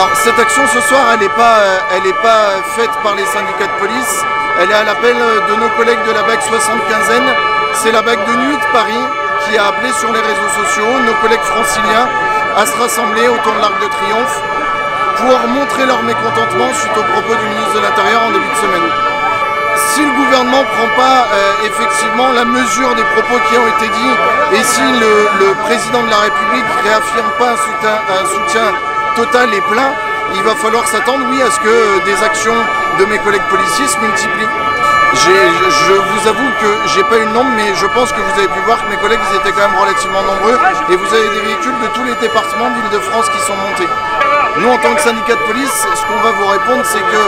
Alors cette action ce soir, elle n'est pas faite par les syndicats de police, elle est à l'appel de nos collègues de la BAC 75N. C'est la BAC de nuit de Paris qui a appelé sur les réseaux sociaux nos collègues franciliens à se rassembler autour de l'Arc de Triomphe pour montrer leur mécontentement suite aux propos du ministre de l'Intérieur en début de semaine. Si le gouvernement ne prend pas effectivement la mesure des propos qui ont été dits et si le président de la République ne réaffirme pas un soutien total et plein, il va falloir s'attendre, oui, à ce que des actions de mes collègues policiers se multiplient. Je vous avoue que j'ai pas eu le nombre, mais je pense que vous avez pu voir que mes collègues ils étaient quand même relativement nombreux et vous avez des véhicules de tous les départements d'Île-de-France qui sont montés. Nous, en tant que syndicat de police, ce qu'on va vous répondre, c'est que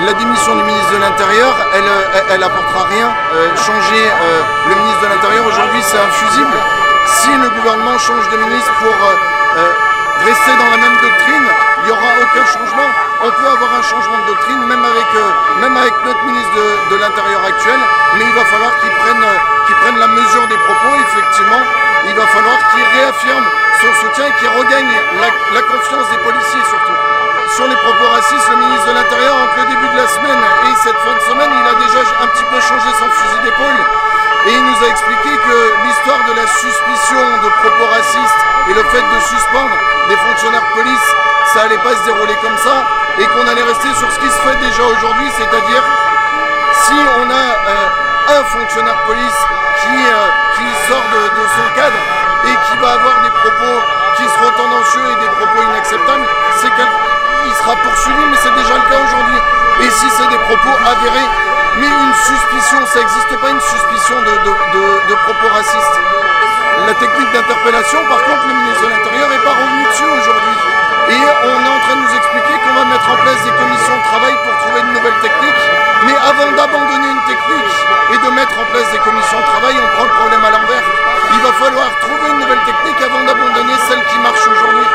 la démission du ministre de l'Intérieur, elle apportera rien. Changer le ministre de l'Intérieur aujourd'hui, c'est infusible. Si le gouvernement change de ministre pour rester dans la même doctrine, il n'y aura aucun changement. On peut avoir un changement de doctrine, même avec notre ministre de l'Intérieur actuel, mais il va falloir qu'il prenne la mesure des propos. Effectivement, il va falloir qu'il réaffirme son soutien et qu'il regagne la confiance des policiers surtout. Sur les propos racistes, le ministre de l'Intérieur, entre le début de la semaine et cette fin de semaine, il a déjà un petit peu changé son fusil d'épaule. Et il nous a expliqué que l'histoire de la suspicion de propos racistes et le fait de suspendre des fonctionnaires de police, ça allait pas se dérouler comme ça et qu'on allait rester sur ce qui se fait déjà aujourd'hui, c'est-à-dire si on a un fonctionnaire de police qui sort de son cadre et qui va avoir des propos qui seront tendancieux et des propos inacceptables, il sera poursuivi, mais c'est déjà le cas aujourd'hui. Et si c'est des propos avérés, mais une suspicion, ça n'existe pas une suspicion de propos racistes. La technique d'interpellation, par contre, le ministre de l'Intérieur n'est pas revenu dessus aujourd'hui. Et on est en train de nous expliquer qu'on va mettre en place des commissions de travail pour trouver une nouvelle technique. Mais avant d'abandonner une technique et de mettre en place des commissions de travail, on prend le problème à l'envers. Il va falloir trouver une nouvelle technique avant d'abandonner celle qui marche aujourd'hui.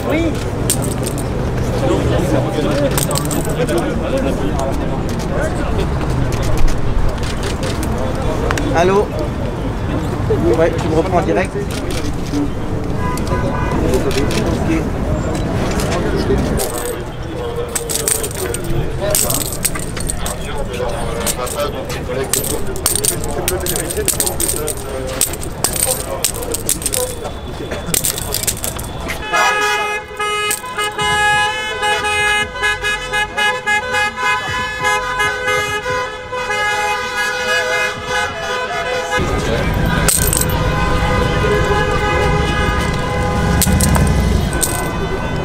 Oui. Allô? Ouais, tu me reprends en direct.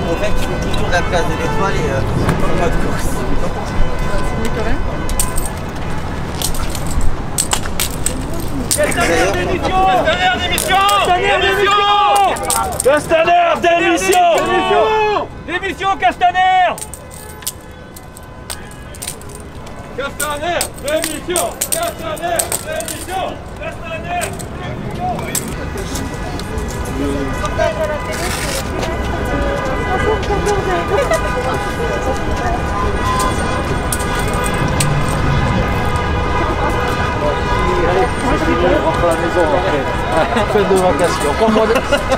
En fait, tu fais toujours la place de l'Étoile et en mode course. Castaner, démission! Castaner, démission! Démission, Castaner! Castaner, démission! Castaner, démission! Castaner, Allez, on rentre à la maison après. Fête de vacation.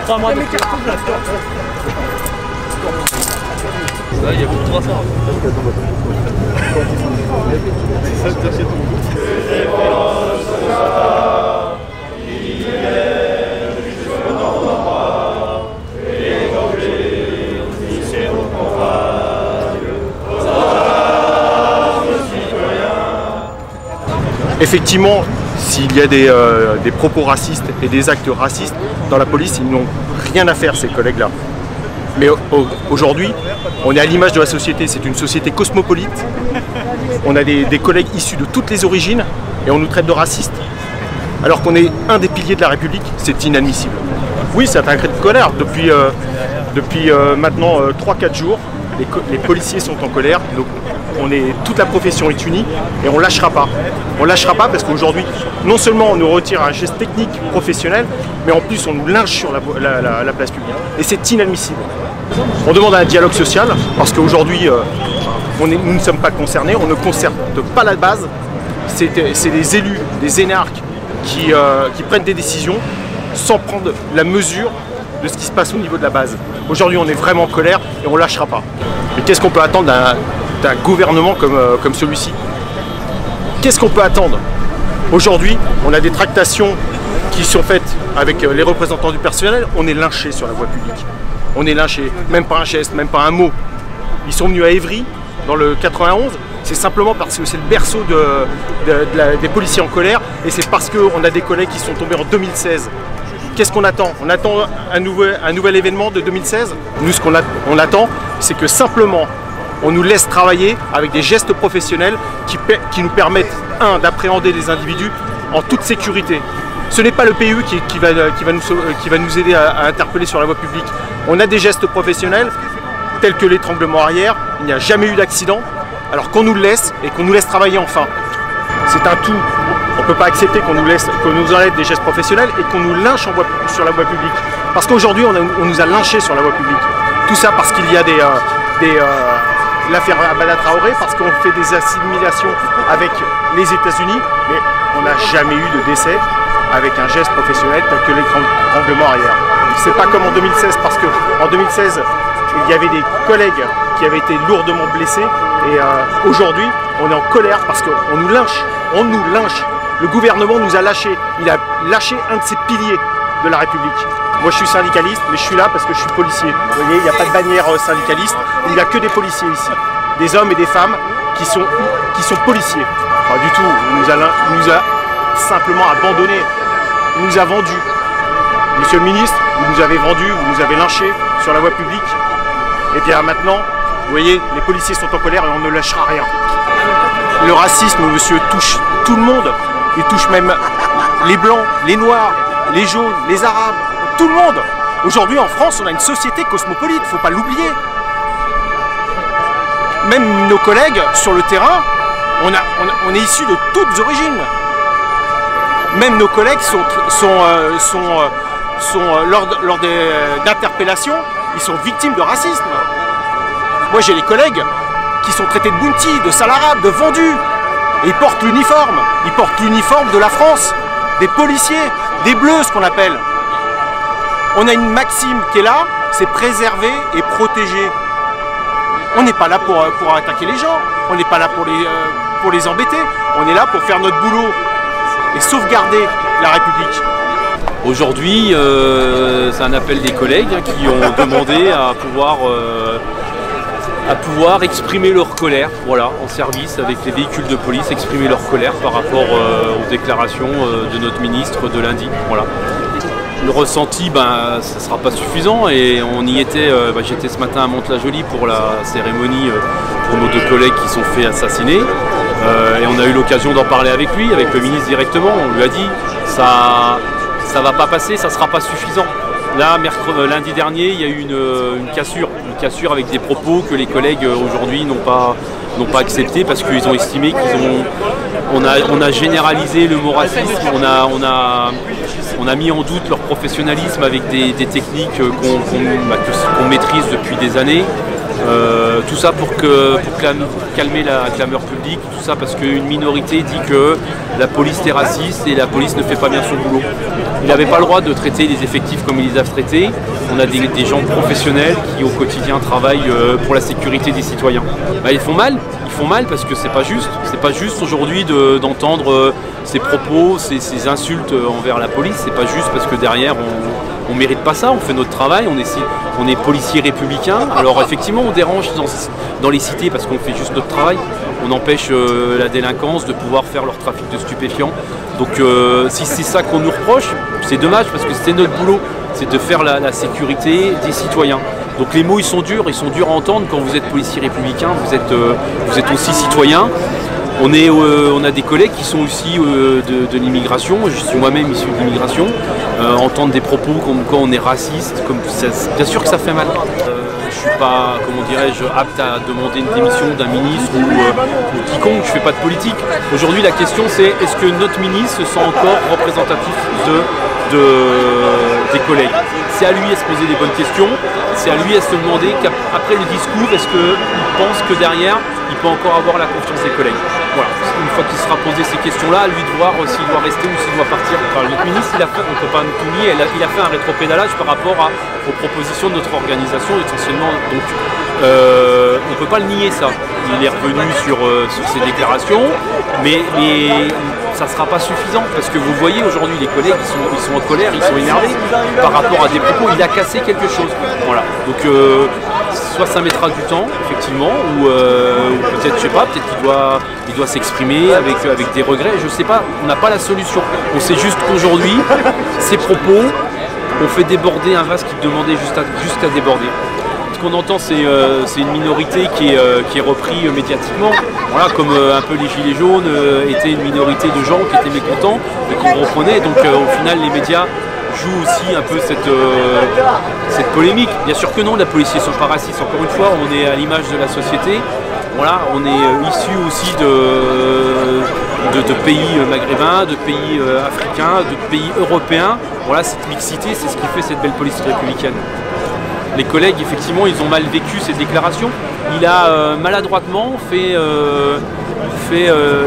Prends-moi des cartons de la là, il y a beaucoup de 300. Effectivement, s'il y a des propos racistes et des actes racistes dans la police, ils n'ont rien à faire, ces collègues-là. Mais aujourd'hui, on est à l'image de la société, c'est une société cosmopolite. On a des collègues issus de toutes les origines et on nous traite de racistes. Alors qu'on est un des piliers de la République, c'est inadmissible. Oui, c'est un cri de colère. Depuis maintenant 3-4 jours, les policiers sont en colère. Donc toute la profession est unie et on ne lâchera pas. On ne lâchera pas parce qu'aujourd'hui, non seulement on nous retire un geste technique professionnel, mais en plus on nous lynche sur la place publique. Et c'est inadmissible. On demande un dialogue social parce qu'aujourd'hui, nous ne sommes pas concernés, on ne concerne pas la base. C'est des élus, des énarques qui prennent des décisions sans prendre la mesure de ce qui se passe au niveau de la base. Aujourd'hui, on est vraiment en colère et on ne lâchera pas. Mais qu'est-ce qu'on peut attendre d'un gouvernement comme celui-ci? Qu'est-ce qu'on peut attendre? Aujourd'hui, on a des tractations qui sont faites avec les représentants du personnel. On est lynché sur la voie publique. On est lynché, même pas un geste, même pas un mot. Ils sont venus à Évry, dans le 91. C'est simplement parce que c'est le berceau des policiers en colère. Et c'est parce qu'on a des collègues qui sont tombés en 2016. Qu'est-ce qu'on attend? On attend un nouvel événement de 2016. Nous, ce qu'on attend, c'est que simplement, on nous laisse travailler avec des gestes professionnels qui nous permettent, d'appréhender les individus en toute sécurité. Ce n'est pas le PU qui va nous aider à interpeller sur la voie publique. On a des gestes professionnels, tels que l'étranglement arrière. Il n'y a jamais eu d'accident. Alors qu'on nous le laisse et qu'on nous laisse travailler enfin. C'est un tout. On ne peut pas accepter qu'on nous enlève des gestes professionnels et qu'on nous lynche sur la voie publique. Parce qu'aujourd'hui, on nous a lynchés sur la voie publique. Tout ça parce qu'il y a l'affaire Abada Traoré, parce qu'on fait des assimilations avec les États-Unis, mais on n'a jamais eu de décès avec un geste professionnel tel que l'étranglement arrière. C'est pas comme en 2016, parce qu'en 2016, il y avait des collègues qui avaient été lourdement blessés, et aujourd'hui, on est en colère parce qu'on nous lynche. On nous lynche. Le gouvernement nous a lâchés. Il a lâché un de ses piliers de la République. Moi, je suis syndicaliste, mais je suis là parce que je suis policier. Vous voyez, il n'y a pas de bannière syndicaliste. Il n'y a que des policiers ici. Des hommes et des femmes qui sont policiers. Pas du tout. Il nous a simplement abandonnés. Il nous a vendus. Monsieur le ministre, vous nous avez vendus, vous nous avez lynchés sur la voie publique. Et bien maintenant, vous voyez, les policiers sont en colère et on ne lâchera rien. Le racisme, monsieur, touche tout le monde. Il touche même les blancs, les noirs, les jaunes, les arabes, tout le monde. Aujourd'hui, en France, on a une société cosmopolite, il ne faut pas l'oublier. Même nos collègues sur le terrain, on est issus de toutes origines. Même nos collègues lors d'interpellations, ils sont victimes de racisme. Moi, j'ai des collègues qui sont traités de bounty, de salarabe, de vendus. Et ils portent l'uniforme. Ils portent l'uniforme de la France, des policiers, des bleus, ce qu'on appelle. On a une maxime qui est là, c'est préserver et protéger. On n'est pas là pour attaquer les gens, on n'est pas là pour les embêter. On est là pour faire notre boulot et sauvegarder la République. Aujourd'hui, c'est un appel des collègues qui ont demandé à pouvoir exprimer leur colère, voilà, en service avec les véhicules de police, exprimer leur colère par rapport aux déclarations de notre ministre de lundi. Voilà. Le ressenti, ça ne sera pas suffisant et on y était, j'étais ce matin à Mantes-la-Jolie pour la cérémonie pour nos deux collègues qui sont fait assassiner et on a eu l'occasion d'en parler avec lui, avec le ministre directement. On lui a dit ça va pas passer, ça ne sera pas suffisant. Là, lundi dernier, il y a eu une cassure avec des propos que les collègues aujourd'hui n'ont pas accepté parce qu'ils ont estimé qu'on a généralisé le mot racisme, on a mis en doute leur professionnalisme avec des techniques qu'on maîtrise depuis des années. Tout ça pour calmer la clameur publique, tout ça parce qu'une minorité dit que la police est raciste et la police ne fait pas bien son boulot. Il n'avait pas le droit de traiter les effectifs comme ils les doivent traiter. On a des gens professionnels qui au quotidien travaillent pour la sécurité des citoyens. Ils font mal parce que c'est pas juste aujourd'hui d'entendre ces propos, ces insultes envers la police. C'est pas juste parce que derrière on mérite pas ça, on fait notre travail, on est policiers républicains. Alors effectivement on dérange dans les cités parce qu'on fait juste notre travail. On empêche la délinquance de pouvoir faire leur trafic de stupéfiants. Donc si c'est ça qu'on nous reproche, c'est dommage parce que c'est notre boulot. c'est de faire la sécurité des citoyens. Donc les mots ils sont durs à entendre quand vous êtes policier républicain, vous êtes aussi citoyen. On a des collègues qui sont aussi de l'immigration, je suis moi-même issu de l'immigration, entendre des propos comme quoi on est raciste, bien sûr que ça fait mal. Je suis pas, comment dirais-je, apte à demander une démission d'un ministre ou quiconque, je fais pas de politique. Aujourd'hui la question c'est est-ce que notre ministre se sent encore représentatif des collègues. C'est à lui à se poser des bonnes questions, c'est à lui à se demander qu'après le discours, est-ce qu'il pense que derrière, il peut encore avoir la confiance des collègues. Voilà. Une fois qu'il sera posé ces questions-là, à lui de voir s'il doit rester ou s'il doit partir. Enfin, notre ministre, on ne peut pas tout nier, il a fait un rétropédalage par rapport aux propositions de notre organisation, essentiellement. Donc, on ne peut pas le nier ça. Il est revenu sur ses déclarations, mais ça ne sera pas suffisant parce que vous voyez aujourd'hui les collègues ils sont en colère, ils sont énervés par rapport à des propos, il a cassé quelque chose. Voilà. Donc soit ça mettra du temps effectivement ou peut-être je sais pas, peut-être qu'il doit s'exprimer avec des regrets, je sais pas, on n'a pas la solution. On sait juste qu'aujourd'hui ces propos ont fait déborder un vase qui demandait juste à déborder. Ce qu'on entend, c'est une minorité qui est reprise médiatiquement. Voilà, comme un peu les gilets jaunes étaient une minorité de gens qui étaient mécontents et qu'on reprenait. Donc au final, les médias jouent aussi un peu cette polémique. Bien sûr que non, les policiers ne sont pas racistes. Encore une fois, on est à l'image de la société. Voilà, on est issu aussi de pays maghrébins, de pays africains, de pays européens. Voilà, cette mixité, c'est ce qui fait cette belle police républicaine. Les collègues, effectivement, ils ont mal vécu ces déclarations. Il a maladroitement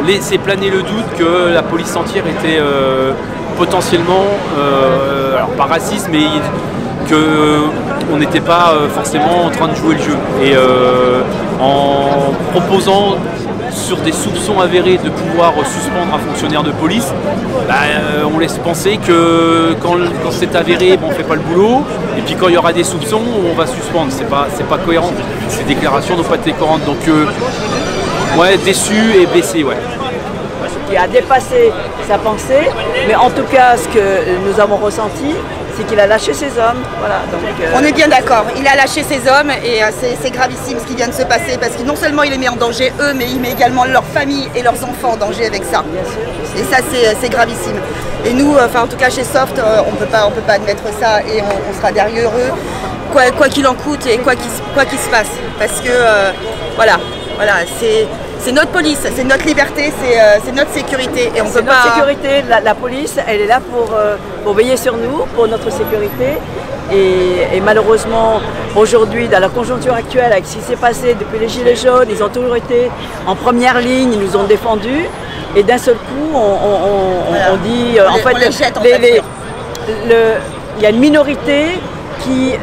laissé planer le doute que la police entière était potentiellement, alors pas raciste, mais qu'on n'était pas forcément en train de jouer le jeu. Et en proposant sur des soupçons avérés de pouvoir suspendre un fonctionnaire de police, on laisse penser que quand c'est avéré, on ne fait pas le boulot, et puis quand il y aura des soupçons, on va suspendre. C'est pas cohérent. Ces déclarations n'ont pas été cohérentes. Donc, ouais, déçu et blessé, ouais. Qui a dépassé sa pensée, mais en tout cas, ce que nous avons ressenti, c'est qu'il a lâché ses hommes. Voilà, donc, on est bien d'accord, il a lâché ses hommes et c'est gravissime ce qui vient de se passer parce que non seulement il les met en danger eux, mais il met également leur famille et leurs enfants en danger avec ça. Et ça c'est gravissime. Et nous, enfin en tout cas chez Soft, on peut pas admettre ça et on sera derrière eux, quoi qu'il en coûte et quoi qu'il se passe. Parce que voilà, c'est notre police, c'est notre liberté, c'est notre sécurité et on peut pas... Notre sécurité, la police, elle est là pour veiller sur nous, pour notre sécurité. Et malheureusement, aujourd'hui, dans la conjoncture actuelle, avec ce qui s'est passé depuis les Gilets jaunes, ils ont toujours été en première ligne, ils nous ont défendus. Et d'un seul coup, on dit... en fait, il y a une minorité qui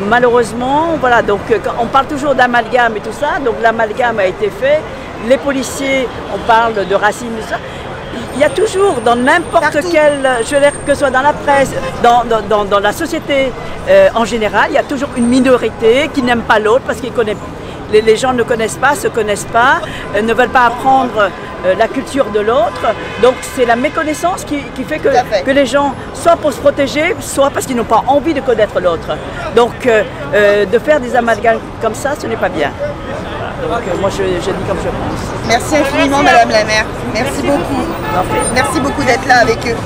malheureusement, voilà, donc on parle toujours d'amalgame et tout ça, donc l'amalgame a été fait, les policiers, on parle de racisme et tout ça, il y a toujours dans n'importe quel, je veux dire que ce soit dans la presse, dans la société en général, il y a toujours une minorité qui n'aime pas l'autre parce qu'ils connaissent, les gens ne connaissent pas, se connaissent pas, ne veulent pas apprendre la culture de l'autre. Donc c'est la méconnaissance qui fait que les gens, soit pour se protéger, soit parce qu'ils n'ont pas envie de connaître l'autre. Donc de faire des amalgames comme ça, ce n'est pas bien. Donc moi je dis comme je pense. Merci infiniment Madame la maire. Merci beaucoup. Merci beaucoup d'être là avec eux.